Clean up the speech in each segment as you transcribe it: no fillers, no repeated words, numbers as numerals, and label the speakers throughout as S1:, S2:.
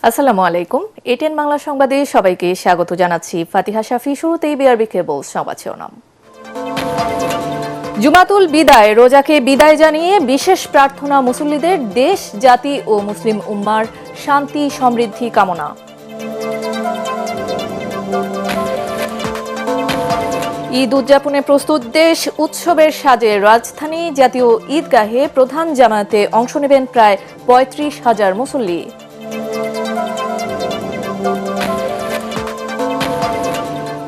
S1: আসসালামু আলাইকুম। এটিএন বাংলা সংবাদে সবাইকে স্বাগত জানাচ্ছি। ফাতিহা শাফি। শুরুতেই বিআরবি কেবল সংবাদ শিরোনাম। জুমাতুল বিদায় রোজাকে বিদায় জানিয়ে বিশেষ প্রার্থনা মুসল্লিদের, দেশ, জাতি ও মুসলিম উম্মার শান্তি সমৃদ্ধি কামনা। ঈদ উদযাপনে প্রস্তুত দেশ, উৎসবের সাজে রাজধানী জাতীয় ঈদগাহে প্রধান জামায়াতে অংশ নেবেন প্রায় ৩৫,০০০ মুসল্লি।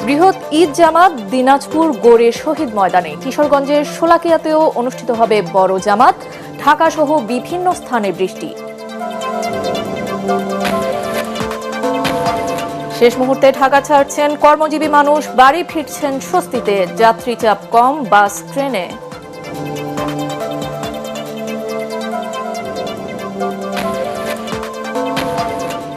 S1: বৃহৎ ঈদ জামাত দিনাজপুর গড়ে শহীদ ময়দানে, কিশোরগঞ্জের শোলাকিয়াতেও অনুষ্ঠিত হবে বড় জামাত, ঢাকা সহ বিভিন্ন স্থানে বৃষ্টি। শেষ মুহূর্তে ঢাকা ছাড়ছেন কর্মজীবী মানুষ, বাড়ি ফিরছেন স্বস্তিতে, যাত্রী চাপ কম বাস ট্রেনে।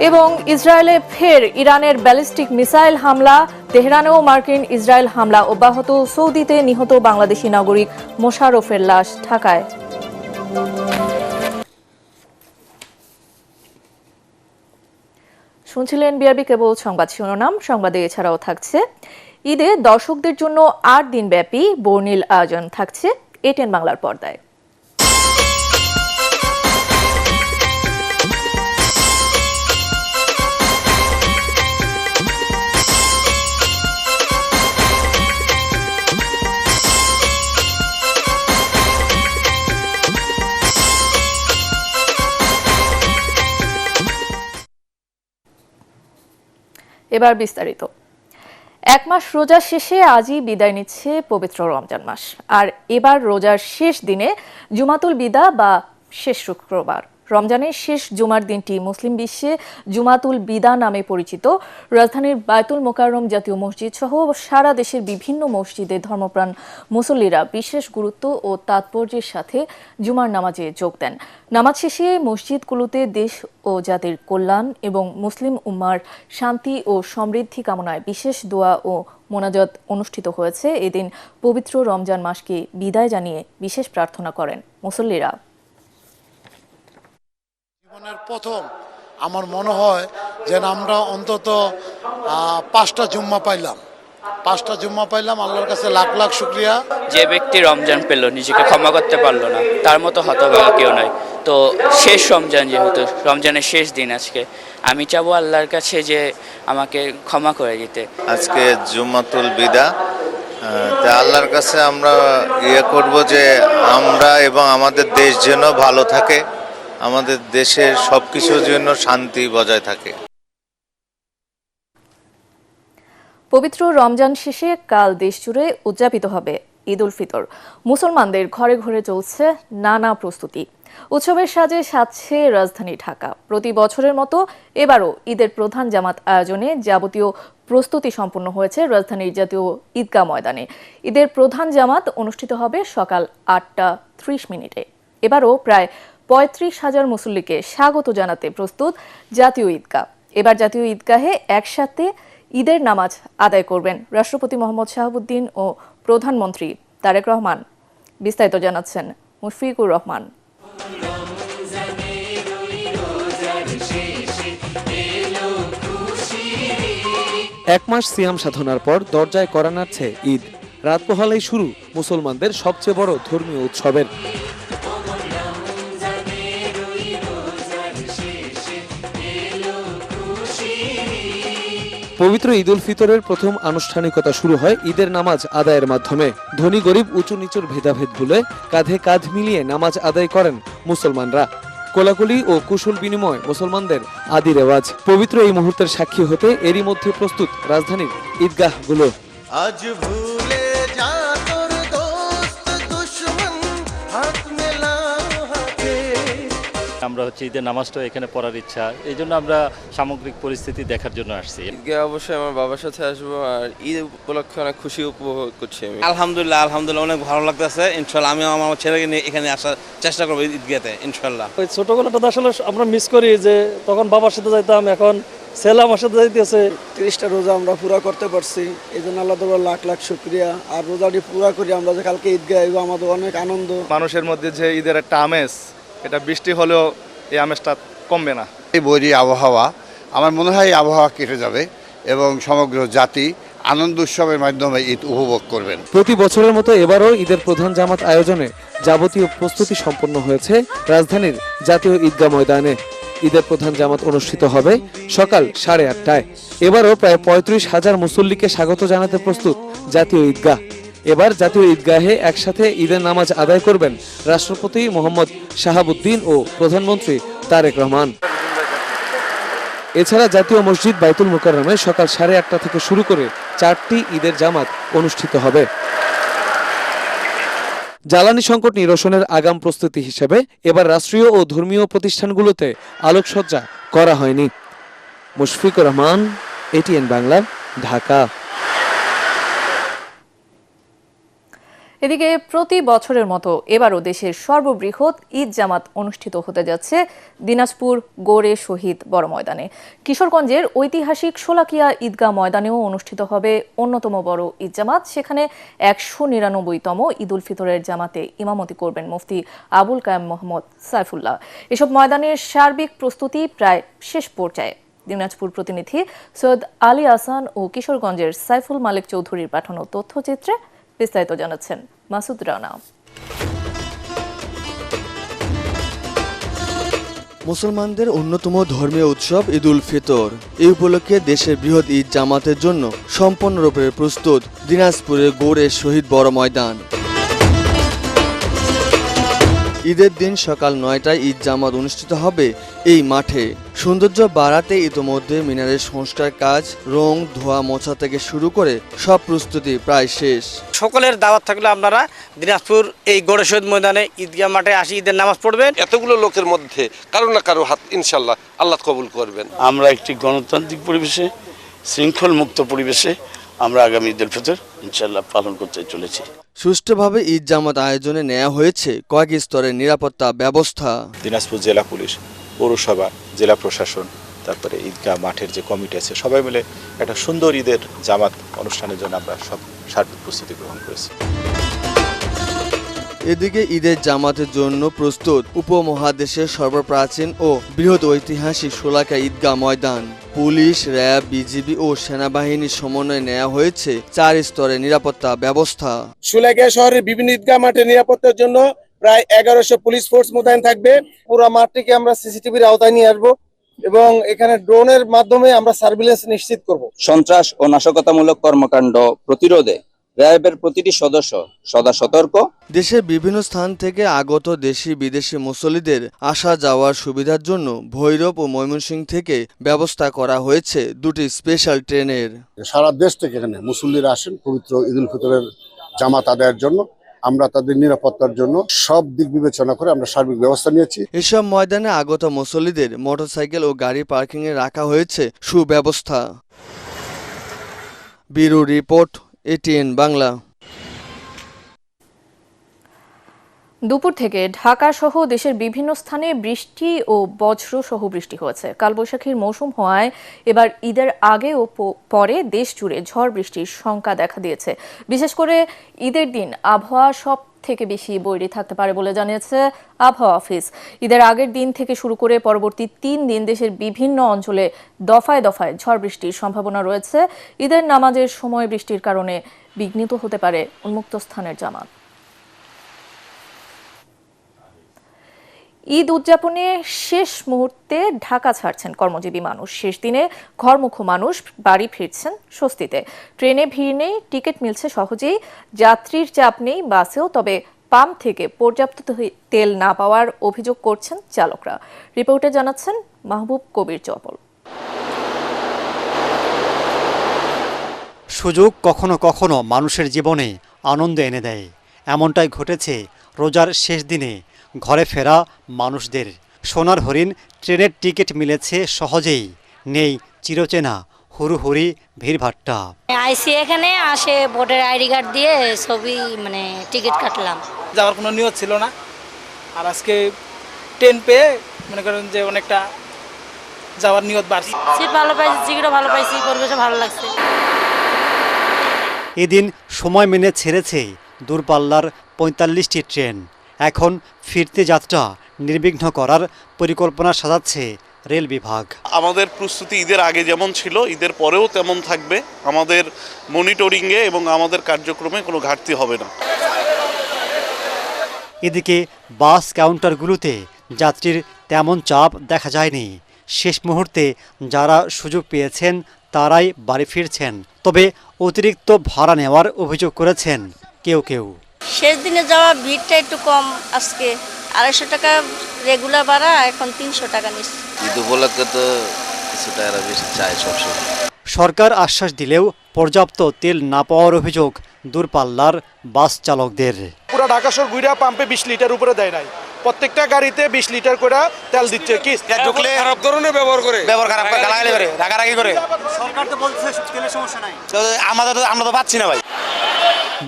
S1: এবং ইসরায়েলে ফের ইরানের ব্যালিস্টিক মিসাইল হামলা, তেহরানেও মার্কিন ইসরায়েল হামলা অব্যাহত, সৌদিতে নিহত বাংলাদেশি নাগরিক মোশাররফের লাশ ঢাকায়। শুনছিলেন বিআরবি কেবল সংবাদ শিরোনাম। সংবাদে এছাড়াও থাকছে, ঈদে দর্শকদের জন্য ৮ দিনব্যাপী বর্ণিল আয়োজন থাকছে এটিএন বাংলার পর্দায়। এবার বিস্তারিত। এক মাস রোজা শেষে আজই বিদায় নিচ্ছে পবিত্র রমজান মাস। আর এবার রোজার শেষ দিনে জুমাতুল বিদা বা শেষ শুক্রবার, রমজানের শেষ জুমার দিনটি মুসলিম বিশ্বে জুমাতুল বিদা নামে পরিচিত। রাজধানীর বায়তুল মোকাররম জাতীয় মসজিদ সহ সারা দেশের বিভিন্ন মসজিদে ধর্মপ্রাণ মুসল্লিরা বিশেষ গুরুত্ব ও তাৎপর্যের সাথে জুমার নামাজে যোগ দেন। নামাজ শেষে মসজিদগুলোতে দেশ ও জাতির কল্যাণ এবং মুসলিম উম্মার শান্তি ও সমৃদ্ধি কামনায় বিশেষ দোয়া ও মোনাজাত অনুষ্ঠিত হয়েছে। এদিন পবিত্র রমজান মাসকে বিদায় জানিয়ে বিশেষ প্রার্থনা করেন মুসল্লিরা।
S2: জীবনের প্রথম আমার মনে হয় যে আমরা অন্তত 5টা জুম্মা পাইলাম। আল্লাহর কাছে লাখ লাখ শুকরিয়া।
S3: যে ব্যক্তি রমজান পেল, নিজেকে ক্ষমা করতে পারলো না, তার মতো হতভাগা কেউ নাই। তো শেষ রমজান, যেহেতু রমজানের শেষ দিন আজকে, আমি চাবো আল্লাহর কাছে যে আমাকে ক্ষমা করে দিতে।
S4: আজকে জুমাতুল বিদা, তা আল্লাহর কাছে আমরা করব যে আমরা এবং আমাদের দেশ যেন ভালো থাকে, আমাদের দেশের সবকিছুর জন্য শান্তি বজায় থাকে।
S1: পবিত্র রমজান শেষে কাল দেশজুড়ে উদযাপিত হবে ঈদ উল ফিতর। মুসলমানদের ঘরে ঘরে চলছে নানা প্রস্তুতি। উৎসবের সাজে সাজছে রাজধানী ঢাকা। প্রতি বছরের মতো এবারও ঈদের প্রধান জামাত আয়োজনে যাবতীয় প্রস্তুতি সম্পন্ন হয়েছে রাজধানীর জাতীয় ঈদগাহ ময়দানে। ঈদের প্রধান জামাত অনুষ্ঠিত হবে সকাল ৮টা ৩০ মিনিটে। এবারও প্রায় ৩৫,০০০ মুসল্লিকে স্বাগত জানাতে প্রস্তুত জাতীয় ঈদগাহ। এবার জাতীয় ঈদগাহে একসাথে ঈদের নামাজ আদায় করবেন রাষ্ট্রপতি মোহাম্মদ শাহাবুদ্দিন ও প্রধানমন্ত্রী তারেক রহমান। বিস্তারিত জানাচ্ছেন মুশফিকুর রহমান।
S5: এক মাস সিয়াম সাধনার পর দরজায় কড়া নাড়ছে ঈদ। রাত পোহালেই শুরু মুসলমানদের সবচেয়ে বড় ধর্মীয় উৎসবের। পবিত্র ঈদ উল ফিতরের প্রথম আনুষ্ঠানিকতা শুরু হয় ঈদের নামাজ আদায়ের মাধ্যমে। ধনী গরিব উঁচু নিচুর ভেদাভেদ ভুলে কাঁধে কাঁধ মিলিয়ে নামাজ আদায় করেন মুসলমানরা। কোলাকুলি ও কুশল বিনিময় মুসলমানদের আদি রেওয়াজ। পবিত্র এই মুহূর্তের সাক্ষী হতে এরই মধ্যে প্রস্তুত রাজধানীর ঈদগাহগুলো।
S6: আজ ভুলে যা তোর দোস্ত দুশমন, হাত মেলাও হাতে।
S7: আমরা ঈদের নামাজটা এখানে পড়ার ইচ্ছা, এই জন্য আমরা সামগ্রিক পরিস্থিতি দেখার জন্য আসছি।
S8: অবশ্যই আমার বাবার সাথে আসবো, আর ঈদ উপলক্ষে অনেক খুশি উপভোগ করছি আমি।
S9: আলহামদুলিল্লাহ অনেক ভালো লাগতেছে। ইনশাল্লাহ আমি আমার ছেলেকে নিয়ে এখানে আসার চেষ্টা করবো ঈদগাতে ইনশাল্লাহ।
S10: ওই ছোটবেলাটা আসলে আমরা মিস করি, যে তখন বাবার সাথে যাইতাম, এখন ছেলে আমার সাথে যাইতেছে।
S11: 30টা রোজা আমরা পুরা করতে পারছি, এই জন্য আল্লাহ তাআলা লাখ লাখ শুকরিয়া। আর রোজাটি পুরা করি আমরা, যে কালকে ঈদগাহ আমাদের অনেক আনন্দ।
S12: মানুষের মধ্যে যে ঈদের একটা আমেজ, এটা বৃষ্টি হলেও এই আমেজটা কমবে না।
S13: এই বৈরী আবহাওয়া
S12: আমার মনে হয় আবহাওয়া কেটে যাবে এবং সমগ্র জাতি আনন্দ উৎসবের মাধ্যমে ঈদ উপভোগ করবেন।
S5: প্রতি বছরের মতো এবারও ঈদের প্রধান জামাত আয়োজনে যাবতীয় প্রস্তুতি সম্পন্ন হয়েছে রাজধানীর জাতীয় ঈদগাহ ময়দানে। ঈদের প্রধান জামাত অনুষ্ঠিত হবে সকাল 8:30টায়। এবারও প্রায় 35,000 মুসল্লিকে স্বাগত জানাতে প্রস্তুত জাতীয় ঈদগাহ। এবার জাতীয় ঈদগাহে একসাথে ঈদের নামাজ আদায় করবেন রাষ্ট্রপতি মোহাম্মদ শাহাবুদ্দিন ও প্রধানমন্ত্রী তারেক রহমান। এছাড়া জাতীয় মসজিদ বাইতুল মুকাররমে সকাল 8:30টা থেকে শুরু করে 4টি ঈদের জামাত অনুষ্ঠিত হবে। জ্বালানি সংকট নিরসনের আগাম প্রস্তুতি হিসেবে এবার রাষ্ট্রীয় ও ধর্মীয় প্রতিষ্ঠানগুলোতে আলোকসজ্জা করা হয়নি। মুশফিকুর রহমান, এটিএন বাংলা, ঢাকা।
S1: এদিকে প্রতি বছরের মতো এবারও দেশের সর্ববৃহৎ ঈদ জামাত অনুষ্ঠিত হতে যাচ্ছে দিনাজপুর গৌড়ে শহীদ বড় ময়দানে। কিশোরগঞ্জের ঐতিহাসিক শোলাকিয়া ঈদগাহ ময়দানেও অনুষ্ঠিত হবে অন্যতম বড় ঈদ জামাত। সেখানে 199তম ঈদ উল ফিতরের জামাতে ইমামতি করবেন মুফতি আবুল কায়েম মোহাম্মদ সাইফুল্লাহ। এসব ময়দানের সার্বিক প্রস্তুতি প্রায় শেষ পর্যায়ে। দিনাজপুর প্রতিনিধি সৈয়দ আলী আহসান ও কিশোরগঞ্জের সাইফুল মালিক চৌধুরীর পাঠানো তথ্যচিত্রে বিস্তারিত জানাচ্ছেন মাসুদ রানা।
S13: মুসলমানদের অন্যতম ধর্মীয় উৎসব ঈদ উল ফিতর। এই উপলক্ষে দেশের বৃহৎ ঈদ জামাতের জন্য সম্পূর্ণরূপে প্রস্তুত দিনাজপুরের গৌড়ে শহীদ বড় ময়দান। ঈদের দিন সকাল 9টায় ঈদ জামাত অনুষ্ঠিত হবে এই মাঠে। সৌন্দর্য বাড়াতে ইতোমধ্যে মিনারের সংস্কার কাজ, রং ধোয়া মোছা থেকে শুরু করে সব প্রস্তুতি প্রায় শেষ।
S14: সকলের দাওয়াত থাকলে আপনারা দিনাজপুর এই গৌড়ে শহীদ ময়দানে ঈদগাহ মাঠে আসি ঈদের নামাজ পড়বেন।
S15: এতগুলো লোকের মধ্যে কারো না কারো হাত ইনশাল্লাহ আল্লাহ কবুল করবেন।
S16: আমরা একটি গণতান্ত্রিক পরিবেশে, শৃঙ্খল মুক্ত পরিবেশে আমরা আগামী ঈদ উল ফিতর ইনশাল্লাহ পালন করতে চলেছি।
S13: সুষ্ঠুভাবে ঈদ জামাত আয়োজনে নেওয়া হয়েছে কয়েক স্তরের নিরাপত্তা ব্যবস্থা।
S17: দিনাজপুর জেলা পুলিশ, পৌরসভা, জেলা প্রশাসন, তারপরে ঈদগাহ মাঠের যে কমিটি আছে, সবাই মিলে একটা সুন্দর ঈদের জামাত অনুষ্ঠানের জন্য আমরা সব সার্বিক প্রস্তুতি গ্রহণ করেছি।
S13: এদিকে ঈদের জামাতের জন্য প্রস্তুত উপমহাদেশের সর্বপ্রাচীন ও বৃহৎ ঐতিহাসিক শোলাকিয়া ঈদগাহ ময়দান। পুলিশ, র্যাব, বিজিবি ও সেনাবাহিনীর সমন্বয়ে নেওয়া হয়েছে 4 স্তরের নিরাপত্তা ব্যবস্থা।
S18: শোলাকিয়া শহরের বিভিন্ন ঈদগাহ মাঠে নিরাপত্তার জন্য প্রায় 1100 পুলিশ ফোর্স মোতায়েন থাকবে। পুরো মাঠটিকে আমরা সিসিটিভির আওতায় নিয়ে আসবো এবং এখানে ড্রোনের মাধ্যমে আমরা সার্ভিলেন্স নিশ্চিত করব।
S19: সন্ত্রাস ও নাশকতামূলক কর্মকাণ্ড প্রতিরোধে র্যাবের প্রতিটি সদস্য সদা সতর্ক।
S13: দেশের বিভিন্ন স্থান থেকে আগত দেশি বিদেশি মুসল্লিদের আসা যাওয়ার সুবিধার জন্য ভৈরব ও ময়মনসিংহ থেকে ব্যবস্থা করা হয়েছে 2টি স্পেশাল ট্রেনের।
S20: সারা দেশ থেকে এখানে মুসল্লিরা আসেন পবিত্র ঈদ উল ফিতরের জামাত আদায়ের জন্য। আমরা তাদের নিরাপত্তার জন্য সব দিক বিবেচনা করে আমরা সার্বিক ব্যবস্থা নিয়েছি।
S13: এসব ময়দানে আগত মুসল্লিদের মোটরসাইকেল ও গাড়ি পার্কিংয়ে রাখা হয়েছে সুব্যবস্থা। Bureau report, ATN Bangla.
S1: দুপুর থেকে ঢাকা সহ দেশের বিভিন্ন স্থানে বৃষ্টি ও বজ্র সহ বৃষ্টি হয়েছে। কালবৈশাখীর মৌসুম হওয়ায় এবার ঈদের আগে ও পরে দেশ জুড়ে ঝড় বৃষ্টির শঙ্কা দেখা দিয়েছে। বিশেষ করে ঈদের দিন আবহাওয়া সব থেকে বেশি বৈরী থাকতে পারে বলে জানিয়েছে আবহাওয়া অফিস। ঈদের আগের দিন থেকে শুরু করে পরবর্তী 3 দিন দেশের বিভিন্ন অঞ্চলে দফায় দফায় ঝড় বৃষ্টির সম্ভাবনা রয়েছে। ঈদের নামাজের সময় বৃষ্টির কারণে বিঘ্নিত হতে পারে উন্মুক্ত স্থানের জামাত। ঈদ উদযাপনে শেষ মুহূর্তে ঢাকা ছাড়ছেন কর্মজীবী মানুষ। শেষ দিনে ঘরমুখো মানুষ বাড়ি ফিরছেন স্বস্তিতে। ট্রেনে ভিড় নেই, টিকিট মিলছে সহজেই, যাত্রীর চাপ নেই বাসেও। তবে পাম্প থেকে পর্যাপ্ত তেল না পাওয়ার অভিযোগ করছেন চালকরা। রিপোর্টে জানাচ্ছেন মাহবুব কবির চপল।
S21: সুযোগ কখনো কখনো মানুষের জীবনে আনন্দ এনে দেয়। এমনটাই ঘটেছে রোজার শেষ দিনে ঘরে ফেরা মানুষদের। সোনার হরিণ ট্রেনের টিকিট মিলেছে সহজেই, নেই চিরচেনা হুড়ুহুড়ি ভিড়ভাট্টা।
S22: আইসি এখানে আসে ভোটার আইডি কার্ড দিয়ে ছবি টিকিট কাটলাম।
S23: যাওয়ার কোনো নিয়ত ছিল না, আর আজকে ট্রেন পেয়ে মনে করেন যে অনেকটা যাওয়ার নিয়ত বাড়ছে।
S22: সিট ভালো পাইছি, টিকিটও ভালো পাইছি, পরিবেশও ভালো লাগছে।
S21: এদিন সময় মেনে ছেড়েছে দূরপাল্লার 45টি ট্রেন। এখন ফিরতে যাত্রা নির্বিঘ্ন করার পরিকল্পনা সাজাচ্ছে রেল বিভাগ।
S2: আমাদের প্রস্তুতি ঈদের আগে যেমন ছিল ঈদের পরেও তেমন থাকবে। আমাদের মনিটরিংয়ে এবং আমাদের কার্যক্রমে কোনো ঘাটতি হবে না।
S21: এদিকে বাস কাউন্টারগুলোতে যাত্রীর তেমন চাপ দেখা যায়নি। শেষ মুহূর্তে যারা সুযোগ পেয়েছেন তারাই বাড়ি ফিরছেন। তবে অতিরিক্ত ভাড়া নেওয়ার অভিযোগ করেছেন কেউ কেউ।
S22: শেষ দিনে যাওয়া ভিড়টা একটু কম, আজকে 250 টাকা রেগুলার ভাড়া, এখন 300 টাকা নিচ্ছে।
S8: ঈদ উপলক্ষে তো কিছু টাকা বেশি চাই সবসময়।
S21: সরকার আশ্বাস দিলেও পর্যাপ্ত তেল না পাওয়ার অভিযোগ দূরপাল্লার বাস চালকদের।
S18: পুরো ঢাকা শহর ঘুরে পাম্পে 20 লিটার উপরে দেয় নাই, প্রত্যেকটা গাড়িতে 20 লিটার করে তেল দিচ্ছে। কি ঢুকলে খারাপ ধরনের ব্যবহার খারাপ করে গালাগালি করে রাগারাগি করে।
S21: সরকার তো বলছে তেলের সমস্যা নাই,
S14: আমরা তো পাচ্ছি না ভাই।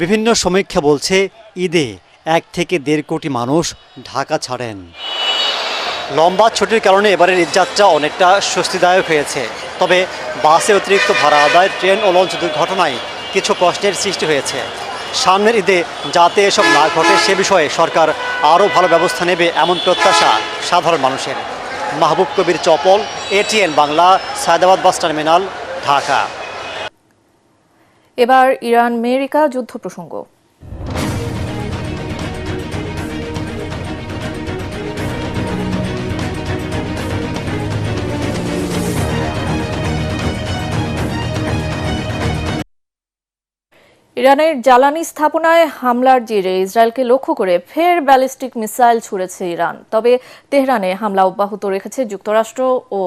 S21: বিভিন্ন সমীক্ষা বলছে ঈদে 1 থেকে 1.5 কোটি মানুষ ঢাকা ছাড়েন। লম্বা ছুটির কারণে এবারের ঈদযাত্রা অনেকটা স্বস্তিদায়ক হয়েছে। তবে বাসে অতিরিক্ত ভাড়া আদায়, ট্রেন ও লঞ্চ দুর্ঘটনায় কিছু প্রশ্নের সৃষ্টি হয়েছে। সামনের ঈদে যাতে এসব না ঘটে সে বিষয়ে সরকার আরও ভালো ব্যবস্থা নেবে এমন প্রত্যাশা সাধারণ মানুষের। Mahbub Kabir Chapal, ATN Bangla, Sayedabad bus terminal, Dhaka.
S1: এবার ইরান আমেরিকা যুদ্ধ প্রসঙ্গ। ইরানের জ্বালানি স্থাপনায় হামলার জেরে ইসরায়েলকে লক্ষ্য করে ফের ব্যালিস্টিক মিসাইল ছুড়েছে ইরান। তবে তেহরানে হামলা অব্যাহত রেখেছে যুক্তরাষ্ট্র ও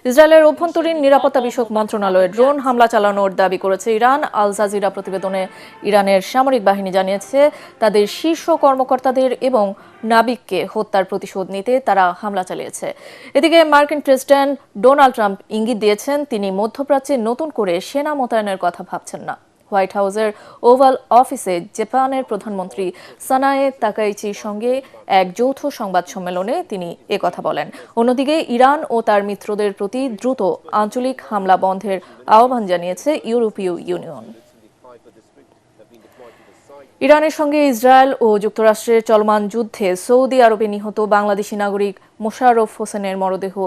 S1: ইসরায়েলের অভ্যন্তরীণ নিরাপত্তা বিষয়ক মন্ত্রণালয়ে ড্রোন হামলা চালানোর দাবি করেছে ইরান। আল জাজিরা প্রতিবেদনে ইরানের সামরিক বাহিনী জানিয়েছে তাদের শীর্ষ কর্মকর্তাদের এবং নাবিককে হত্যার প্রতিশোধ নিতে তারা হামলা চালিয়েছে। এদিকে মার্কিন প্রেসিডেন্ট ডোনাল্ড ট্রাম্প ইঙ্গিত দিয়েছেন তিনি মধ্যপ্রাচ্যে নতুন করে সেনা মোতায়েনের কথা ভাবছেন না। হোয়াইট হাউসের ওভাল অফিসে জাপানের প্রধানমন্ত্রী সানায়ে তাকাইচির সঙ্গে এক যৌথ সংবাদ সম্মেলনে তিনি একথা বলেন। অন্যদিকে ইরান ও তার মিত্রদের প্রতি দ্রুত আঞ্চলিক হামলা বন্ধের আহ্বান জানিয়েছে ইউরোপীয় ইউনিয়ন। ইরানের সঙ্গে ইসরায়েল ও যুক্তরাষ্ট্রের চলমান যুদ্ধে সৌদি আরবে নিহত বাংলাদেশি নাগরিক মোশাররফ হোসেনের মরদেহ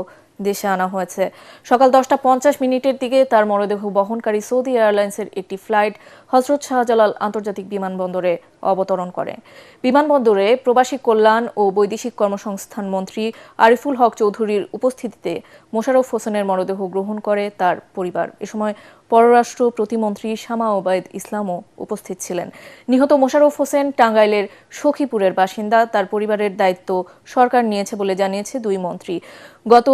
S1: দেশে আনা হয়েছে। সকাল 10টা 50 দিকে তার মরদেহ বহনকারী সৌদি এয়ারলাইন্সের একটি ফ্লাইট হজরত শাহজালাল আন্তর্জাতিক বিমানবন্দরে অবতরণ করে। বিমানবন্দরে প্রবাসী কল্যাণ ও বৈদেশিক কর্মসংস্থান মন্ত্রী আরিফুল হক চৌধুরীর উপস্থিতিতে মোশাররফ হোসেনের মরদেহ গ্রহণ করে তার পরিবার। এ সময় পররাষ্ট্র প্রতিমন্ত্রী শামা ওবায়দ ইসলামও উপস্থিত ছিলেন। নিহত মোশাররফ হোসেন টাঙ্গাইলের সখীপুরের বাসিন্দা। তার পরিবারের দায়িত্ব সরকার নিয়েছে বলে জানিয়েছে দুই মন্ত্রী। গত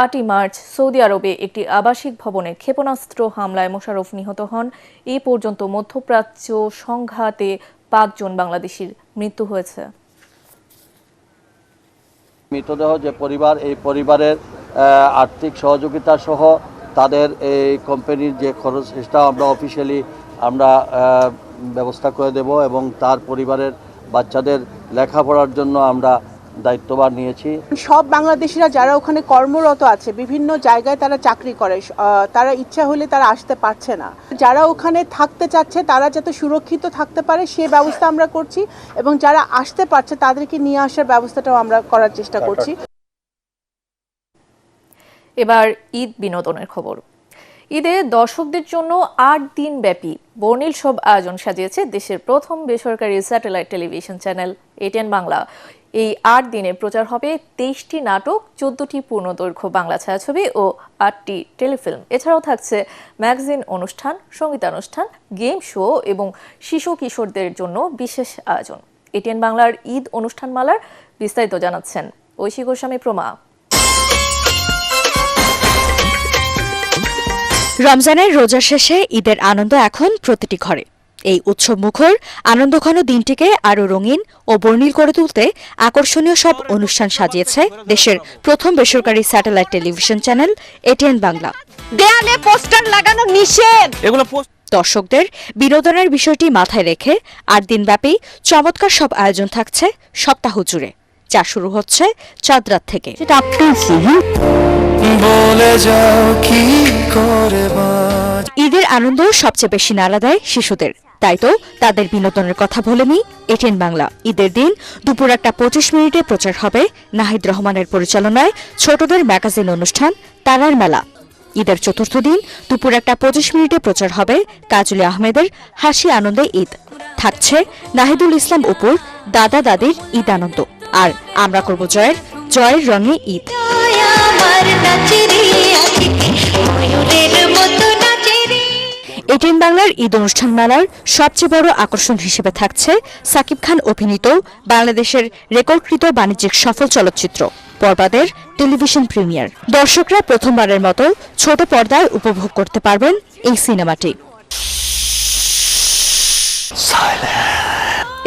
S1: 8 মার্চ সৌদি আরবে একটি আবাসিক ভবনে ক্ষেপণাস্ত্র হামলায় মোশাররফ নিহত হন। এই পর্যন্ত মধ্যপ্রাচ্য সংঘাতে 5 জন বাংলাদেশির মৃত্যু হয়েছে।
S3: মৃতদেহ যে পরিবার, এই পরিবারের আর্থিক সহযোগিতা সহ তাদের এই কোম্পানির যে খরচ সেটা আমরা অফিসিয়ালি ব্যবস্থা করে দেব এবং তার পরিবারের বাচ্চাদের লেখাপড়ার জন্য আমরা দায়িত্বভার নিয়েছি।
S4: সব বাংলাদেশিরা যারা ওখানে কর্মরত আছে, বিভিন্ন জায়গায় তারা চাকরি করে, তারা ইচ্ছা হলে তারা আসতে পারছে না। যারা ওখানে থাকতে চাচ্ছে তারা যাতে সুরক্ষিত থাকতে পারে সে ব্যবস্থা আমরা করছি এবং যারা আসতে পারছে তাদেরকে নিয়ে আসার ব্যবস্থাটাও আমরা করার চেষ্টা করছি।
S1: এবার ঈদ বিনোদনের খবর। ঈদে দর্শকদের জন্য 8 দিন ব্যাপী বর্ণিল সব আয়োজন সাজিয়েছে দেশের প্রথম বেসরকারি satellite television channel ATN Bangla. এই 8 দিনে প্রচার হবে 23টি নাটক, 14টি পূর্ণদৈর্ঘ্য বাংলা ছায়াছবি ও 8টি টেলিফিল্ম। এছাড়াও থাকছে ম্যাগাজিন অনুষ্ঠান, সঙ্গীতানুষ্ঠান, গেম শো এবং শিশু কিশোরদের জন্য বিশেষ আয়োজন। ATN বাংলার ঈদ অনুষ্ঠানমালার বিস্তারিত জানাচ্ছেন ঐশী গোস্বামী প্রমা।
S24: রমজানের রোজা শেষে ঈদের আনন্দ এখন প্রতিটি ঘরে। এই উৎসব মুখর আনন্দঘন দিনটিকে আরও রঙিন ও বর্ণিল করে তুলতে আকর্ষণীয় সব অনুষ্ঠান সাজিয়েছে দেশের প্রথম বেসরকারি satellite television channel ATN Bangla.
S25: দেয়ালে পোস্টার লাগানো নিষেধ।
S24: দর্শকদের বিনোদনের বিষয়টি মাথায় রেখে 8 দিনব্যাপী চমৎকার সব আয়োজন থাকছে সপ্তাহ জুড়ে, যা শুরু হচ্ছে চাঁদ রাত থেকে।
S6: বলে যাও কি করে
S24: ঈদের আনন্দ সবচেয়ে বেশি নাড়া দেয় শিশুদের, তাই তো তাদের বিনোদনের কথা বলেনি এটিএন বাংলা। ঈদের দিন দুপুর 1:25 প্রচার হবে নাহিদ রহমানের পরিচালনায় ছোটদের ম্যাগাজিন অনুষ্ঠান তারার মেলা। ঈদের চতুর্থ দিন দুপুর 1:25 প্রচার হবে কাজলী আহমেদের হাসি আনন্দে ঈদ। থাকছে নাহিদুল ইসলাম অপুর দাদা দাদির ঈদ আনন্দ, আর আমরা করব জয়ের রঙে ঈদ। এটিএন বাংলার ঈদ অনুষ্ঠান মেলার সবচেয়ে বড় আকর্ষণ হিসেবে থাকছে সাকিব খান অভিনীত বাংলাদেশের রেকর্ডকৃত বাণিজ্যিক সফল চলচ্চিত্র বরবাদের টেলিভিশন প্রিমিয়ার। দর্শকরা প্রথমবারের মতো ছোট পর্দায় উপভোগ করতে পারবেন এই সিনেমাটি।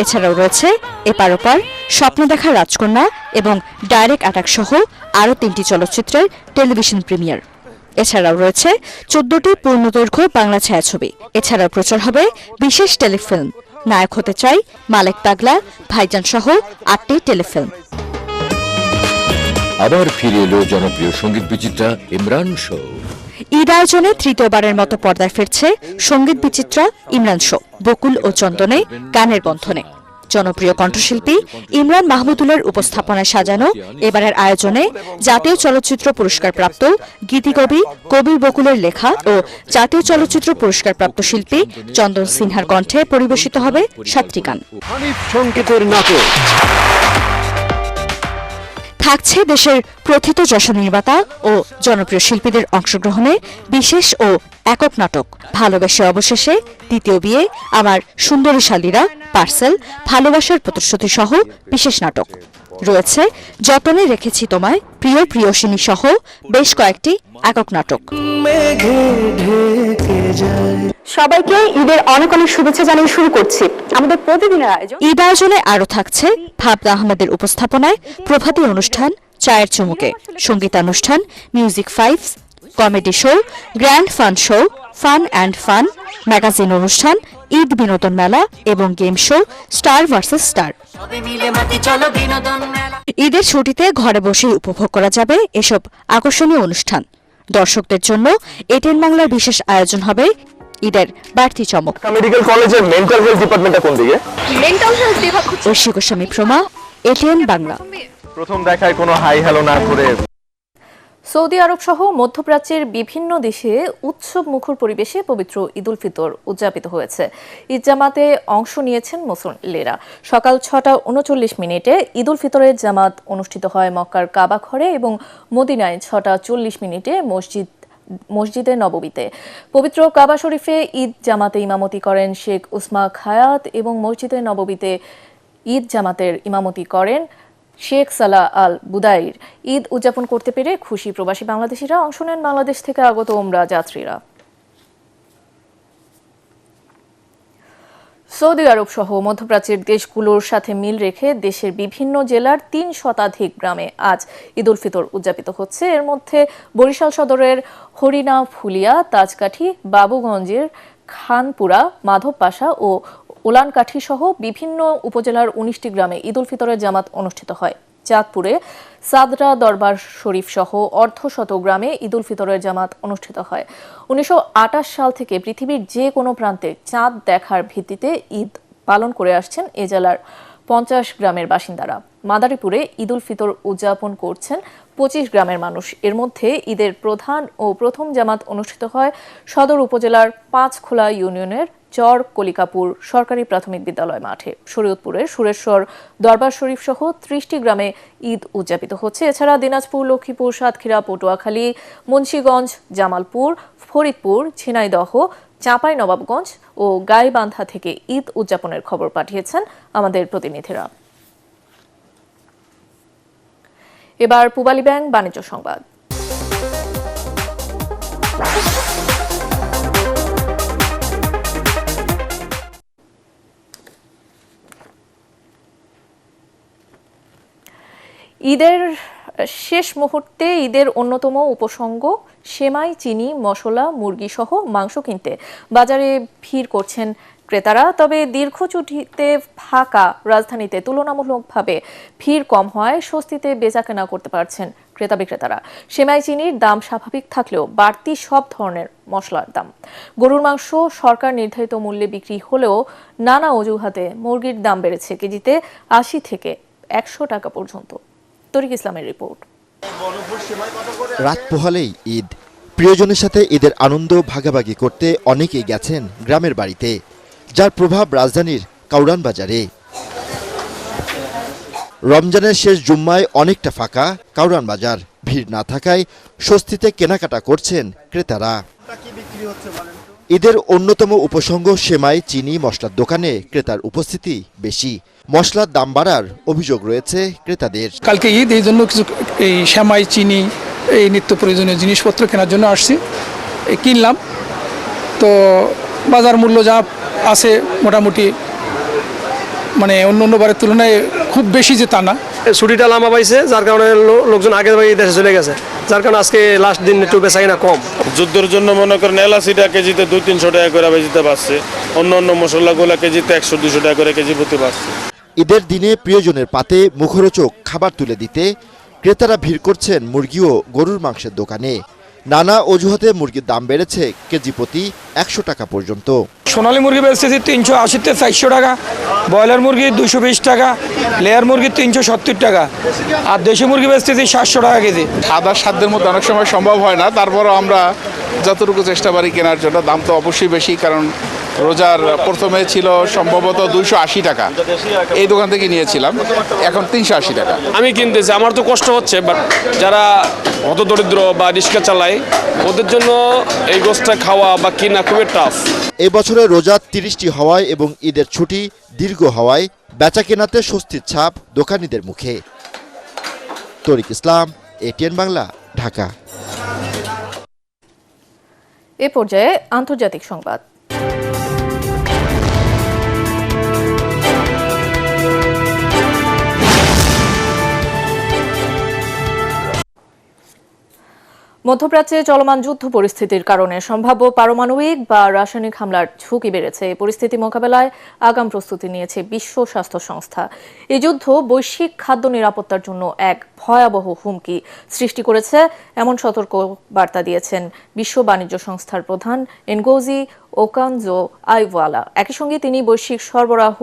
S24: এছাড়াও রয়েছে এপার ওপার, স্বপ্ন দেখা রাজকন্যা এবং ডাইরেক্ট অ্যাটাক সহ আরও 3টি চলচ্চিত্রের টেলিভিশন প্রিমিয়ার। এছাড়াও রয়েছে 14টি পূর্ণদৈর্ঘ্য বাংলা ছায়াছবি। এছাড়াও প্রচার হবে বিশেষ টেলিফিল্ম নায়ক হতে চাই, মালেক পাগলা, ভাইজান সহ 8টি টেলিফিল্ম।
S7: আবার ফিরে এলো জনপ্রিয় সঙ্গীত বিচিত্রা ইমরান শো।
S24: ঈদ আয়োজনে তৃতীয়বারের মতো পর্দায় ফিরছে সঙ্গীত বিচিত্রা ইমরান শো, বকুল ও চন্দনে গানের বন্ধনে। জনপ্রিয় কণ্ঠশিল্পী ইমরান মাহমুদুলের উপস্থাপনায় সাজানো এবারের আয়োজনে জাতীয় চলচ্চিত্র পুরস্কারপ্রাপ্ত গীতিকবি কবির বকুলের লেখা ও জাতীয় চলচ্চিত্র পুরস্কারপ্রাপ্ত শিল্পী চন্দন সিনহার কণ্ঠে পরিবেশিত হবে 7টি গান।
S7: সংকেতের নাটক
S24: থাকছে দেশের প্রথিত যশো নির্মাতা ও জনপ্রিয় শিল্পীদের অংশগ্রহণে বিশেষ ও একক নাটক ভালোবেসে অবশেষে, দ্বিতীয় বিয়ে, আমার সুন্দরী শালীরা, পার্সেল, ভালোবাসার প্রতিশ্রুতি সহ বিশেষ নাটক। রয়েছে যতনে রেখেছি তোমায়, প্রিয় প্রিয়সিনী সহ বেশ কয়েকটি একক নাটক।
S25: সবাইকে ঈদের অনেক অনেক শুভেচ্ছা জানিয়ে শুরু করছি আমাদের প্রতিদিনের আয়োজন।
S24: ঈদ আয়োজনে আরও থাকছে ভাবনা আহমেদের উপস্থাপনায় প্রভাতী অনুষ্ঠান চায়ের চুমুকে, সঙ্গীতানুষ্ঠান music fives, comedy show, grand fun show, fun and fun, magazine অনুষ্ঠান, ঈদ বিনোদন মেলা এবং game show star versus star. ঈদের ছুটিতে ঘরে বসেই উপভোগ করা যাবে এসব আকর্ষণীয় অনুষ্ঠান। দর্শকদের জন্য এটিএন বাংলার বিশেষ আয়োজন হবে ঈদের বাড়তি চমক।
S9: মেডিকেল কলেজের মেন্টাল হেলথ ডিপার্টমেন্টটা কোন দিকে?
S25: মেন্টাল হেলথ বিভাগ
S24: ঐশী গোস্বামী প্রমা, এটিএন বাংলা।
S9: প্রথম দেখায় কোনো হাই হ্যালো না করে
S1: সৌদি আরব সহ মধ্যপ্রাচ্যের বিভিন্ন দেশে উৎসব মুখর পরিবেশে পবিত্র ঈদ উল ফিতর উদযাপিত হয়েছে। ঈদ জামাতে অংশ নিয়েছেন মুসল্লিরা। সকাল 6:39 ঈদ উল ফিতরের জামাত অনুষ্ঠিত হয় মক্কার কাবা ঘরে এবং মদিনায় 6:40 মসজিদে নববীতে। পবিত্র কাবা শরীফে ঈদ জামাতে ইমামতি করেন শেখ উসমা খায়াত এবং মসজিদে নববীতে ঈদ জামাতের ইমামতি করেন শেখ সালাহ আল বুদাইর। ঈদ উদযাপন করতে পেরে খুশি প্রবাসী বাংলাদেশিরা, অংশ নেন বাংলাদেশ থেকে আগত ওমরা যাত্রীরা। সৌদি আরব সহ মধ্যপ্রাচ্যের দেশগুলোর সাথে মিল রেখে দেশের বিভিন্ন জেলার 3 শতাধিক গ্রামে আজ ঈদ উল ফিতর উদযাপিত হচ্ছে। এর মধ্যে বরিশাল সদরের হরিণা ফুলিয়া, তাজকাঠি, বাবুগঞ্জের খানপুরা, মাধবপাশা ও ওলানকাঠি সহ বিভিন্ন উপজেলার 19টি গ্রামে ঈদ উল ফিতরের জামাত অনুষ্ঠিত হয়। চাঁদপুরে সাদরা দরবার শরীফ সহ অর্ধশত গ্রামে ঈদ উল ফিতরের জামাত অনুষ্ঠিত হয়। 1928 সাল থেকে পৃথিবীর যে কোনো প্রান্তে চাঁদ দেখার ভিত্তিতে ঈদ পালন করে আসছেন এ জেলার 50 গ্রামের বাসিন্দারা। মাদারীপুরে ঈদ উল ফিতর উদযাপন করছেন 25 গ্রামের মানুষ। এর মধ্যে ঈদের প্রধান ও প্রথম জামাত অনুষ্ঠিত হয় সদর উপজেলার পাঁচখোলা ইউনিয়নের চর কলিকাপুর সরকারি প্রাথমিক বিদ্যালয় মাঠে। শরীয়তপুরের সুরেশ্বর দরবার শরীফ সহ 30টি গ্রামে ঈদ উদযাপিত হচ্ছে। এছাড়া দিনাজপুর, লক্ষ্মীপুর, সাতক্ষীরা, পটুয়াখালী, মুন্সিগঞ্জ, জামালপুর, ফরিদপুর, ঝিনাইদহ, চাঁপাইনবাবগঞ্জ ও গাইবান্ধা থেকে ঈদ উদযাপনের খবর পাঠিয়েছেন আমাদের প্রতিনিধিরা। এবার পূবালী ব্যাংক বাণিজ্য সংবাদ। ঈদের শেষ মুহূর্তে ঈদের অন্যতম উপসঙ্গ সেমাই, চিনি, মশলা, মুরগি সহ মাংস কিনতে বাজারে ভিড় করছেন ক্রেতারা। তবে দীর্ঘ ছুটিতে ফাঁকা রাজধানীতে তুলনামূলকভাবে ভিড় কম হওয়ায় স্বস্তিতে বেচাকেনা করতে পারছেন ক্রেতা বিক্রেতারা। সেমাই চিনির দাম স্বাভাবিক থাকলেও বাড়তি সব ধরনের মশলার দাম। গরুর মাংস সরকার নির্ধারিত মূল্যে বিক্রি হলেও নানা অজুহাতে মুরগির দাম বেড়েছে কেজিতে ৮০ থেকে ১০০ টাকা পর্যন্ত। তরিক ইসলামের রিপোর্ট।
S5: রাত পোহালেই ঈদ, প্রিয়জনের সাথে ঈদের আনন্দ ভাগাভাগি করতে অনেকেই গেছেন গ্রামের বাড়িতে, যার প্রভাব রাজধানীর কাউরান বাজারে। রমজানের শেষ জুম্মায় অনেকটা ফাঁকা কাউরান বাজার। ভিড় না থাকায় স্বস্তিতে কেনাকাটা করছেন ক্রেতারা। ঈদের অন্যতম উপসঙ্গ সেমাই, চিনি, মশলার দোকানে ক্রেতার উপস্থিতি বেশি। মশলার দাম বাড়ার অভিযোগ রয়েছে ক্রেতাদের।
S23: কালকে ঈদ, এই জন্য কিছু এই সেমাই, চিনি, এই নিত্য প্রয়োজনীয় জিনিসপত্র কেনার জন্য আসছি, কিনলাম। তো বাজার মূল্য যা আছে মোটামুটি মানে অন্য বারের তুলনায় খুব বেশি যে তা না।
S10: ছুটিটা লম্বা পাইছে, যার কারণে লোকজন আগে দেশে চলে গেছে, যার কারণে আজকে লাস্ট দিন একটু বেচাকেনা কম।
S16: যুদ্ধের জন্য মনে করেন এলাচিটা কেজিতে 200-300 টাকা করে বেচিতে পারছে, অন্য মশলাগুলো কেজিতে 100-200 টাকা করে কেজি প্রতি পারছে।
S5: ঈদের দিনে প্রিয়জনের পাতে মুখরোচক খাবার তুলে দিতে ক্রেতারা ভিড় করছেন মুরগি ও গরুর মাংসের দোকানে। নানা অজুহাতে মুরগির দাম বেড়েছে কেজি প্রতি 100 টাকা পর্যন্ত।
S23: সোনালী মুরগি বেচতেছি 380 থেকে 400 টাকা, ব্রয়লার মুরগি 220 টাকা, লেয়ার মুরগি 370 টাকা, আর দেশি মুরগি বেচতেছি 700 টাকা কেজি।
S11: খাবার সাধ্যের মধ্যে অনেক সময় সম্ভব হয় না, তারপরও আমরা যতটুকু চেষ্টা পারি কেনার জন্য। দাম তো অবশ্যই বেশি, কারণ রোজার প্রথমে ছিল সম্ভবত 280 টাকা, এই দোকান থেকে নিয়েছিলাম, এখন 380 টাকা।
S10: আমি কিনতেছি, আমার তো কষ্ট হচ্ছে, বাট যারা হতদরিদ্র বা রিক্সা চালায় ওদের জন্য এই গোশতটা খাওয়া বা কিনা খুবই টাফ।
S5: এই বছরে রোজা 30টি হওয়ায় এবং ঈদের ছুটি দীর্ঘ হওয়ায় বেচা কেনাতে স্বস্তির ছাপ দোকানিদের মুখে। তরিক ইসলাম, ATN বাংলা, ঢাকা।
S1: এ পর্যায়ে আন্তর্জাতিক সংবাদ। মধ্যপ্রাচ্যে চলমান যুদ্ধ পরিস্থিতির কারণে সম্ভাব্য পারমাণবিক বা রাসায়নিক হামলার ঝুঁকি বেড়েছে। এই পরিস্থিতি মোকাবেলায় আগাম প্রস্তুতি নিয়েছে বিশ্ব স্বাস্থ্য সংস্থা। এই যুদ্ধ বৈশ্বিক খাদ্য নিরাপত্তার জন্য এক ভয়াবহ হুমকি সৃষ্টি করেছে, এমন সতর্ক বার্তা দিয়েছেন বিশ্ব বাণিজ্য সংস্থার প্রধান এনগোজি ওকানজো-আইওয়ালা। একই সঙ্গে তিনি বৈশ্বিক সরবরাহ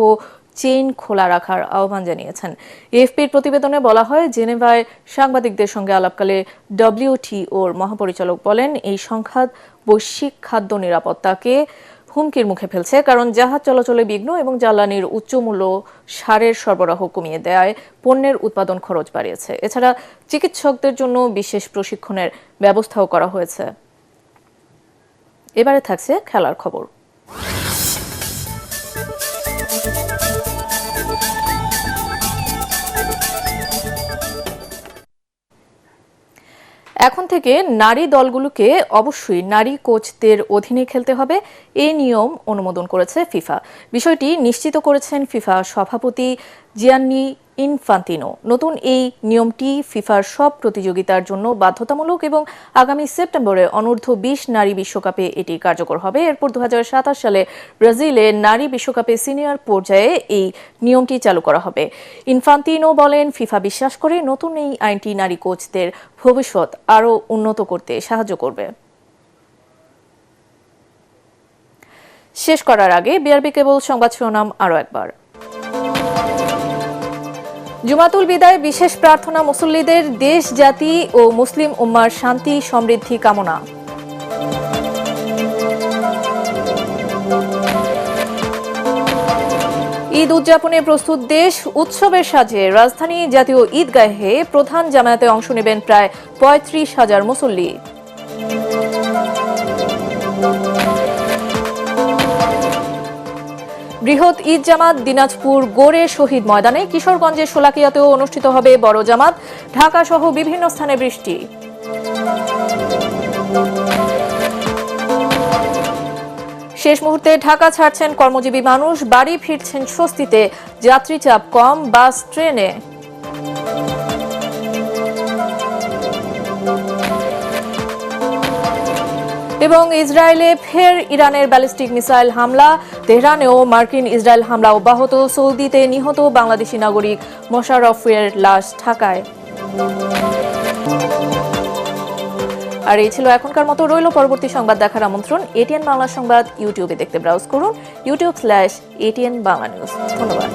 S1: চেইন খোলা রাখার আহ্বান জানিয়েছেন। এএফপির প্রতিবেদনে বলা হয়, জেনেভায় সাংবাদিকদের সঙ্গে আলাপকালে WTOর মহাপরিচালক বলেন, এই সংঘাত বৈশ্বিক খাদ্য নিরাপত্তাকে হুমকির মুখে ফেলছে, কারণ জাহাজ চলাচলে বিঘ্ন এবং জ্বালানির উচ্চমূল্য সারের সরবরাহ কমিয়ে দেওয়ায় পণ্যের উৎপাদন খরচ বাড়িয়েছে। এছাড়া চিকিৎসকদের জন্য বিশেষ প্রশিক্ষণের ব্যবস্থাও করা হয়েছে। এবারে থাকছে খেলার খবর। এখন থেকে নারী দলগুলোকে অবশ্যই নারী কোচদের অধীনে খেলতে হবে, এই নিয়ম অনুমোদন করেছে ফিফা। বিষয়টি নিশ্চিত করেছেন ফিফা সভাপতি জিয়ান্নি ইনফান্তিনো। নতুন এই নিয়মটি ফিফার সব প্রতিযোগিতার জন্য বাধ্যতামূলক এবং আগামী সেপ্টেম্বরে অনূর্ধ্ব 20 নারী বিশ্বকাপে এটি কার্যকর হবে। এরপর 2027 সালে ব্রাজিলে নারী বিশ্বকাপে সিনিয়র পর্যায়ে এই নিয়মটি চালু করা হবে। ইনফান্তিনো বলেন, ফিফা বিশ্বাস করে নতুন এই আইনটি নারী কোচদের ভবিষ্যৎ আরও উন্নত করতে সাহায্য করবে। শেষ করার আগে বিআরবি কেবল সংবাদ শিরোনাম আরও একবার। জুমাতুল বিদায় বিশেষ প্রার্থনা মুসল্লিদের, দেশ, জাতি ও মুসলিম উম্মার শান্তি সমৃদ্ধি কামনা। ঈদ উদযাপনে প্রস্তুত দেশ, উৎসবের সাজে রাজধানী জাতীয় ঈদগাহে প্রধান জামায়াতে অংশ নেবেন প্রায় 35,000 মুসল্লি। বৃহৎ ঈদ জামাত দিনাজপুর গোরে শহীদ ময়দানে, কিশোরগঞ্জের শোলাকিয়াতেও অনুষ্ঠিত হবে বড় জামাত। ঢাকা সহ বিভিন্ন স্থানে বৃষ্টি। শেষ মুহূর্তে ঢাকা ছাড়ছেন কর্মজীবী মানুষ, বাড়ি ফিরছেন স্বস্তিতে, যাত্রী চাপ কম বাস ট্রেনে। এবং ইসরায়েলে ফের ইরানের ব্যালিস্টিক মিসাইল হামলা, তেহরানেও মার্কিন ইসরায়েল হামলা অব্যাহত, সৌদিতে নিহত বাংলাদেশি নাগরিক মোশাররফের লাশ ঢাকায়। আর এই ছিল এখনকার মতো, রইল পরবর্তী সংবাদ দেখার আমন্ত্রণ। এটিএন বাংলা সংবাদ ইউটিউবে দেখতে ব্রাউজ করুন, youtube/ATN Bangla News। ধন্যবাদ।